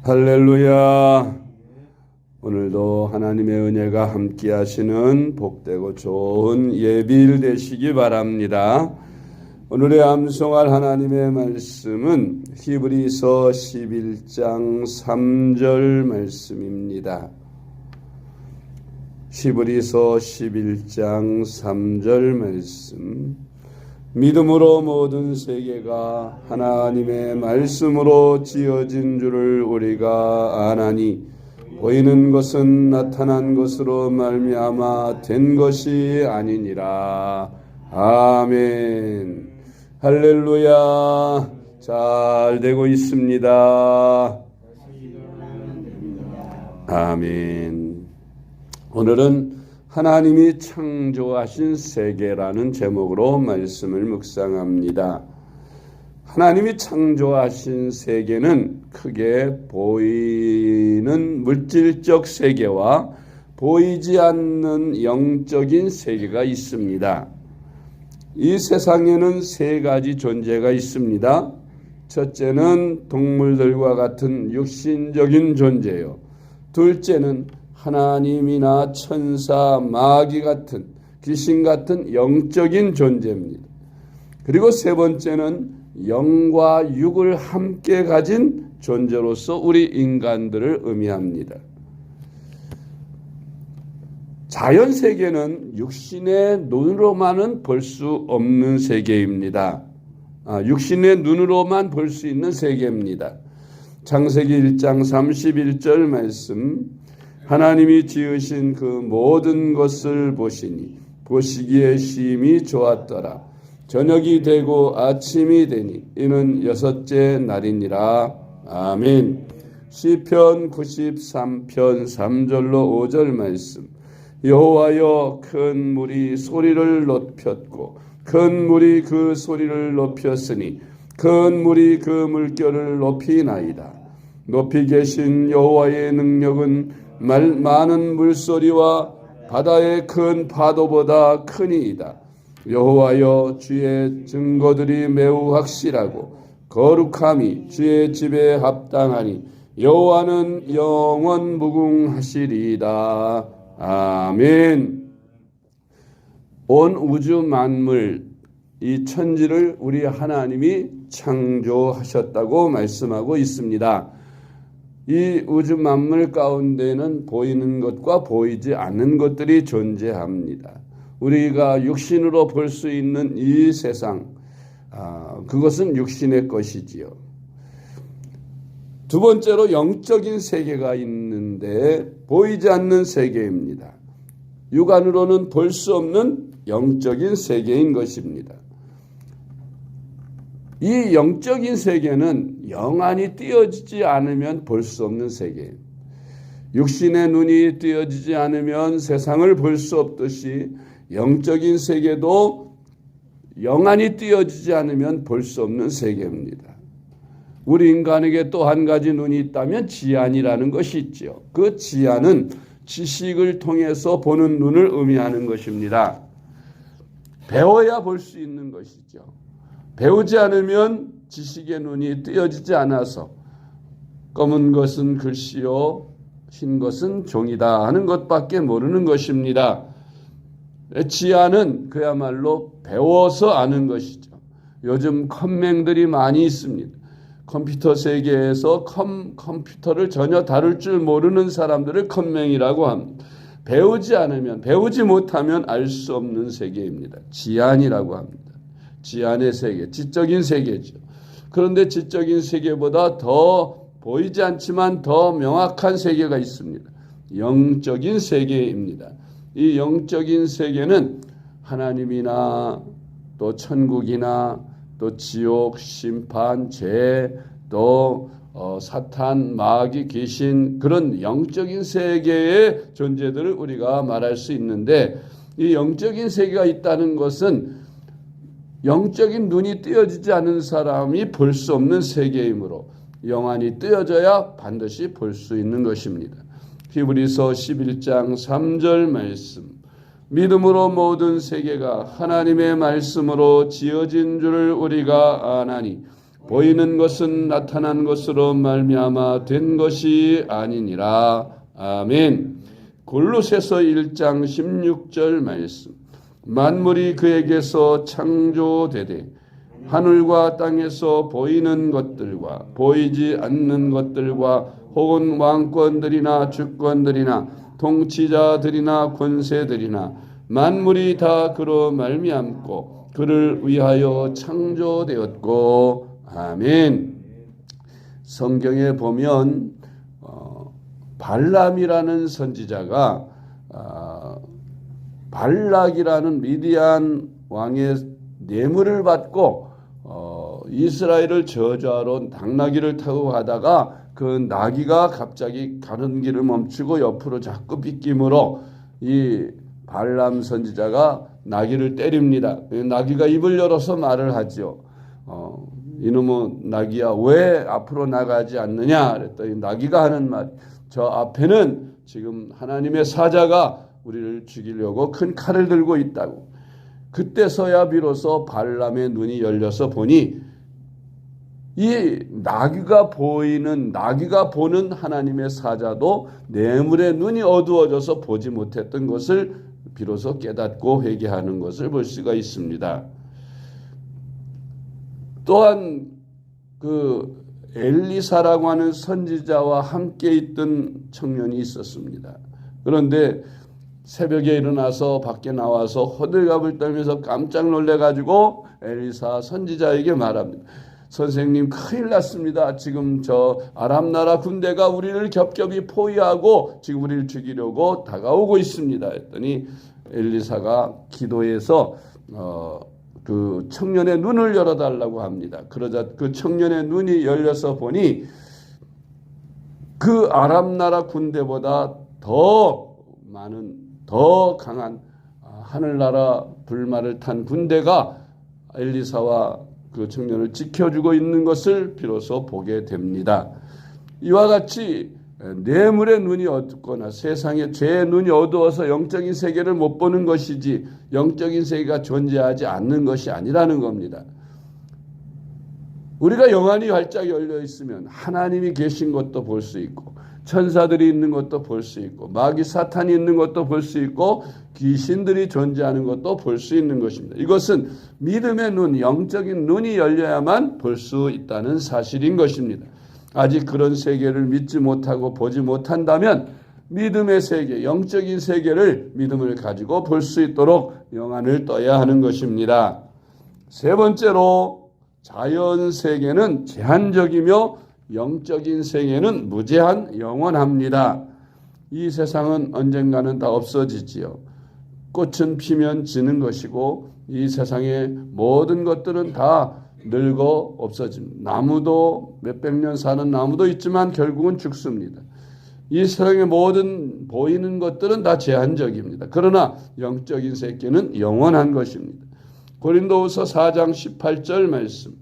할렐루야. 오늘도 하나님의 은혜가 함께 하시는 복되고 좋은 예비일 되시기 바랍니다. 오늘의 암송할 하나님의 말씀은 히브리서 11장 3절 말씀입니다. 히브리서 11장 3절 말씀. 믿음으로 모든 세계가 하나님의 말씀으로 지어진 줄을 우리가 아나니 보이는 것은 나타난 것으로 말미암아 된 것이 아니니라. 아멘. 할렐루야. 잘 되고 있습니다. 아멘. 오늘은 하나님이 창조하신 세계라는 제목으로 말씀을 묵상합니다. 하나님이 창조하신 세계는 크게 보이는 물질적 세계와 보이지 않는 영적인 세계가 있습니다. 이 세상에는 세 가지 존재가 있습니다. 첫째는 동물들과 같은 육신적인 존재요. 둘째는 하나님이나 천사, 마귀 같은, 귀신 같은 영적인 존재입니다. 그리고 세 번째는 영과 육을 함께 가진 존재로서 우리 인간들을 의미합니다. 자연 세계는 육신의 눈으로만은 볼 수 없는 세계입니다. 육신의 눈으로만 볼 수 있는 세계입니다. 창세기 1장 31절 말씀. 하나님이 지으신 그 모든 것을 보시니 보시기에 심히 좋았더라. 저녁이 되고 아침이 되니 이는 여섯째 날이니라. 아멘. 시편 93편 3절로 5절 말씀. 여호와여, 큰 물이 소리를 높였고 큰 물이 그 소리를 높였으니 큰 물이 그 물결을 높이나이다. 높이 계신 여호와의 능력은 많은 물소리와 바다의 큰 파도보다 크니이다. 여호와여, 주의 증거들이 매우 확실하고 거룩함이 주의 집에 합당하니 여호와는 영원 무궁하시리이다. 아멘. 온 우주 만물, 이 천지를 우리 하나님이 창조하셨다고 말씀하고 있습니다. 이 우주 만물 가운데는 보이는 것과 보이지 않는 것들이 존재합니다. 우리가 육신으로 볼 수 있는 이 세상, 그것은 육신의 것이지요. 두 번째로 영적인 세계가 있는데 보이지 않는 세계입니다. 육안으로는 볼 수 없는 영적인 세계인 것입니다. 이 영적인 세계는 영안이 띄어지지 않으면 볼 수 없는 세계예요. 육신의 눈이 띄어지지 않으면 세상을 볼 수 없듯이 영적인 세계도 영안이 띄어지지 않으면 볼 수 없는 세계입니다. 우리 인간에게 또 한 가지 눈이 있다면 지안이라는 것이 있죠. 그 지안은 지식을 통해서 보는 눈을 의미하는 것입니다. 배워야 볼 수 있는 것이죠. 배우지 않으면 지식의 눈이 띄어지지 않아서 검은 것은 글씨요 흰 것은 종이다 하는 것밖에 모르는 것입니다. 지안은 그야말로 배워서 아는 것이죠. 요즘 컴맹들이 많이 있습니다. 컴퓨터 세계에서 컴퓨터를 전혀 다룰 줄 모르는 사람들을 컴맹이라고 합니다. 배우지 못하면 알 수 없는 세계입니다. 지안이라고 합니다. 지안의 세계, 지적인 세계죠. 그런데 지적인 세계보다 더 보이지 않지만 더 명확한 세계가 있습니다. 영적인 세계입니다. 이 영적인 세계는 하나님이나 또 천국이나 또 지옥, 심판, 죄, 또 사탄, 마귀, 귀신, 그런 영적인 세계의 존재들을 우리가 말할 수 있는데, 이 영적인 세계가 있다는 것은 영적인 눈이 띄어지지 않은 사람이 볼 수 없는 세계이므로 영안이 띄어져야 반드시 볼 수 있는 것입니다. 히브리서 11장 3절 말씀. 믿음으로 모든 세계가 하나님의 말씀으로 지어진 줄을 우리가 아나니 보이는 것은 나타난 것으로 말미암아 된 것이 아니니라. 아멘. 골로새서 1장 16절 말씀. 만물이 그에게서 창조되되 하늘과 땅에서 보이는 것들과 보이지 않는 것들과 혹은 왕권들이나 주권들이나 통치자들이나 권세들이나 만물이 다 그로 말미암고 그를 위하여 창조되었고. 아멘. 성경에 보면 발람이라는 선지자가 발락이라는 미디안 왕의 뇌물을 받고 이스라엘을 저주하러 당나귀를 타고 가다가 그 나귀가 갑자기 가는 길을 멈추고 옆으로 자꾸 빗김으로 이 발람 선지자가 나귀를 때립니다. 나귀가 입을 열어서 말을 하죠. 이놈의 나귀야, 왜 앞으로 나가지 않느냐 그랬더니 나귀가 하는 말, 저 앞에는 지금 하나님의 사자가 우리를 죽이려고 큰 칼을 들고 있다고. 그때서야 비로소 발람의 눈이 열려서 보니 이 나귀가 보는 하나님의 사자도 뇌물의 눈이 어두워져서 보지 못했던 것을 비로소 깨닫고 회개하는 것을 볼 수가 있습니다. 또한 그 엘리사라고 하는 선지자와 함께 있던 청년이 있었습니다. 그런데 새벽에 일어나서 밖에 나와서 호들갑을 떨면서 깜짝 놀래가지고 엘리사 선지자에게 말합니다. 선생님, 큰일 났습니다. 지금 저 아람 나라 군대가 우리를 겹겹이 포위하고 지금 우리를 죽이려고 다가오고 있습니다. 했더니 엘리사가 기도해서 그 청년의 눈을 열어달라고 합니다. 그러자 그 청년의 눈이 열려서 보니 그 아람 나라 군대보다 더 많은, 더 강한 하늘나라 불말을 탄 군대가 엘리사와 그 청년을 지켜주고 있는 것을 비로소 보게 됩니다. 이와 같이 뇌물의 눈이 어둡거나 세상의 죄의 눈이 어두워서 영적인 세계를 못 보는 것이지 영적인 세계가 존재하지 않는 것이 아니라는 겁니다. 우리가 영안이 활짝 열려 있으면 하나님이 계신 것도 볼 수 있고 천사들이 있는 것도 볼 수 있고 마귀 사탄이 있는 것도 볼 수 있고 귀신들이 존재하는 것도 볼 수 있는 것입니다. 이것은 믿음의 눈, 영적인 눈이 열려야만 볼 수 있다는 사실인 것입니다. 아직 그런 세계를 믿지 못하고 보지 못한다면 믿음의 세계, 영적인 세계를 믿음을 가지고 볼 수 있도록 영안을 떠야 하는 것입니다. 세 번째로 자연 세계는 제한적이며 영적인 세계는 무제한 영원합니다. 이 세상은 언젠가는 다 없어지지요. 꽃은 피면 지는 것이고 이 세상의 모든 것들은 다 늙어 없어집니다. 나무도 몇백 년 사는 나무도 있지만 결국은 죽습니다. 이 세상의 모든 보이는 것들은 다 제한적입니다. 그러나 영적인 세계는 영원한 것입니다. 고린도후서 4장 18절 말씀.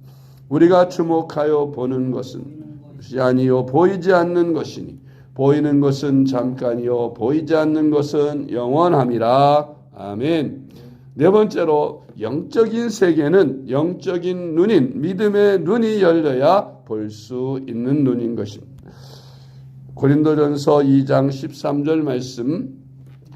우리가 주목하여 보는 것은 아니요 보이지 않는 것이니 보이는 것은 잠깐이요 보이지 않는 것은 영원함이라. 아멘. 네 번째로 영적인 세계는 영적인 눈인 믿음의 눈이 열려야 볼 수 있는 눈인 것입니다. 고린도전서 2장 13절 말씀.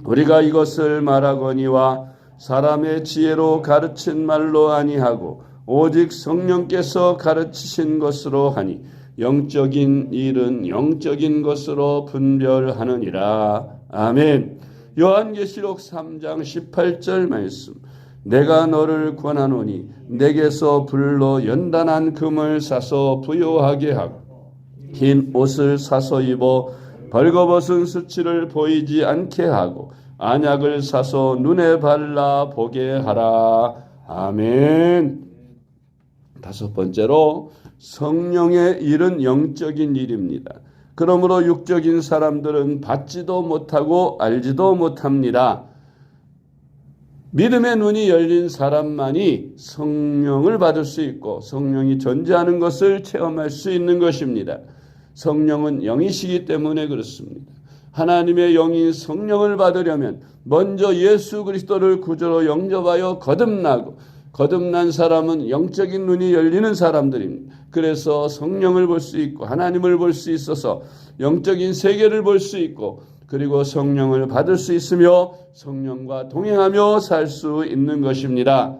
우리가 이것을 말하거니와 사람의 지혜로 가르친 말로 아니하고 오직 성령께서 가르치신 것으로 하니 영적인 일은 영적인 것으로 분별하느니라. 아멘. 요한계시록 3장 18절 말씀. 내가 너를 권하노니 내게서 불로 연단한 금을 사서 부요하게 하고 흰 옷을 사서 입어 벌거벗은 수치를 보이지 않게 하고 안약을 사서 눈에 발라 보게 하라. 아멘. 다섯 번째로 성령의 일은 영적인 일입니다. 그러므로 육적인 사람들은 받지도 못하고 알지도 못합니다. 믿음의 눈이 열린 사람만이 성령을 받을 수 있고 성령이 존재하는 것을 체험할 수 있는 것입니다. 성령은 영이시기 때문에 그렇습니다. 하나님의 영인 성령을 받으려면 먼저 예수 그리스도를 구주로 영접하여 거듭나고 거듭난 사람은 영적인 눈이 열리는 사람들입니다. 그래서 성령을 볼 수 있고 하나님을 볼 수 있어서 영적인 세계를 볼 수 있고 그리고 성령을 받을 수 있으며 성령과 동행하며 살 수 있는 것입니다.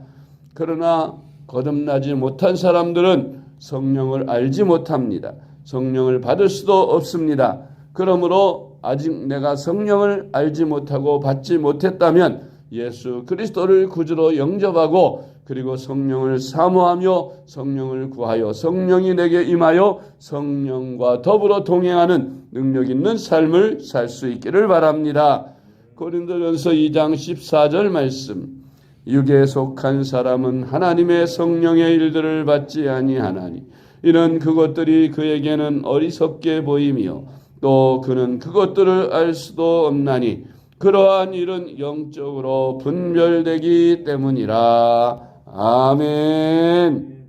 그러나 거듭나지 못한 사람들은 성령을 알지 못합니다. 성령을 받을 수도 없습니다. 그러므로 아직 내가 성령을 알지 못하고 받지 못했다면 예수 그리스도를 구주로 영접하고 그리고 성령을 사모하며 성령을 구하여 성령이 내게 임하여 성령과 더불어 동행하는 능력 있는 삶을 살 수 있기를 바랍니다. 고린도전서 2장 14절 말씀. 육에 속한 사람은 하나님의 성령의 일들을 받지 아니하나니 이는 그것들이 그에게는 어리석게 보이며 또 그는 그것들을 알 수도 없나니 그러한 일은 영적으로 분별되기 때문이라. 아멘.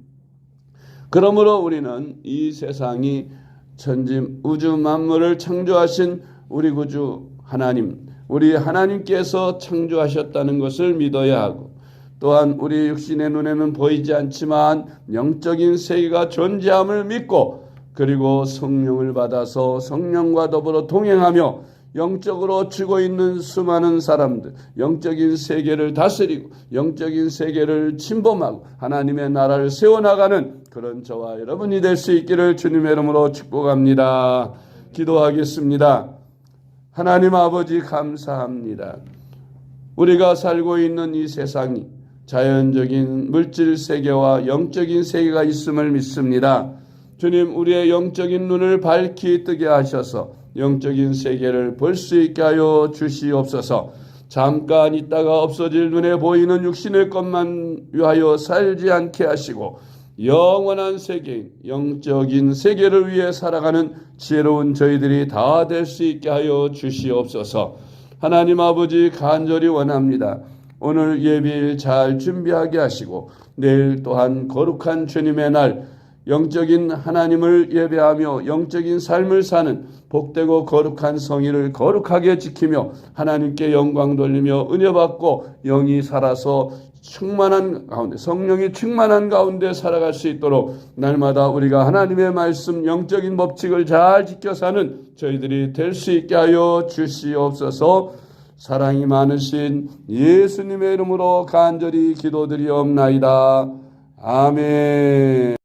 그러므로 우리는 이 세상이 천지 우주 만물을 창조하신 우리 구주 하나님, 우리 하나님께서 창조하셨다는 것을 믿어야 하고 또한 우리 육신의 눈에는 보이지 않지만 영적인 세계가 존재함을 믿고 그리고 성령을 받아서 성령과 더불어 동행하며 영적으로 쥐고 있는 수많은 사람들, 영적인 세계를 다스리고 영적인 세계를 침범하고 하나님의 나라를 세워나가는 그런 저와 여러분이 될 수 있기를 주님의 이름으로 축복합니다. 기도하겠습니다. 하나님 아버지 감사합니다. 우리가 살고 있는 이 세상이 자연적인 물질 세계와 영적인 세계가 있음을 믿습니다. 주님, 우리의 영적인 눈을 밝히 뜨게 하셔서 영적인 세계를 볼 수 있게 하여 주시옵소서. 잠깐 있다가 없어질 눈에 보이는 육신의 것만 위하여 살지 않게 하시고 영원한 세계인 영적인 세계를 위해 살아가는 지혜로운 저희들이 다 될 수 있게 하여 주시옵소서. 하나님 아버지 간절히 원합니다. 오늘 예배일 잘 준비하게 하시고 내일 또한 거룩한 주님의 날 영적인 하나님을 예배하며 영적인 삶을 사는 복되고 거룩한 성의를 거룩하게 지키며 하나님께 영광 돌리며 은혜 받고 영이 살아서 충만한 가운데 성령이 충만한 가운데 살아갈 수 있도록 날마다 우리가 하나님의 말씀 영적인 법칙을 잘 지켜 사는 저희들이 될 수 있게 하여 주시옵소서. 사랑이 많으신 예수님의 이름으로 간절히 기도드리옵나이다. 아멘.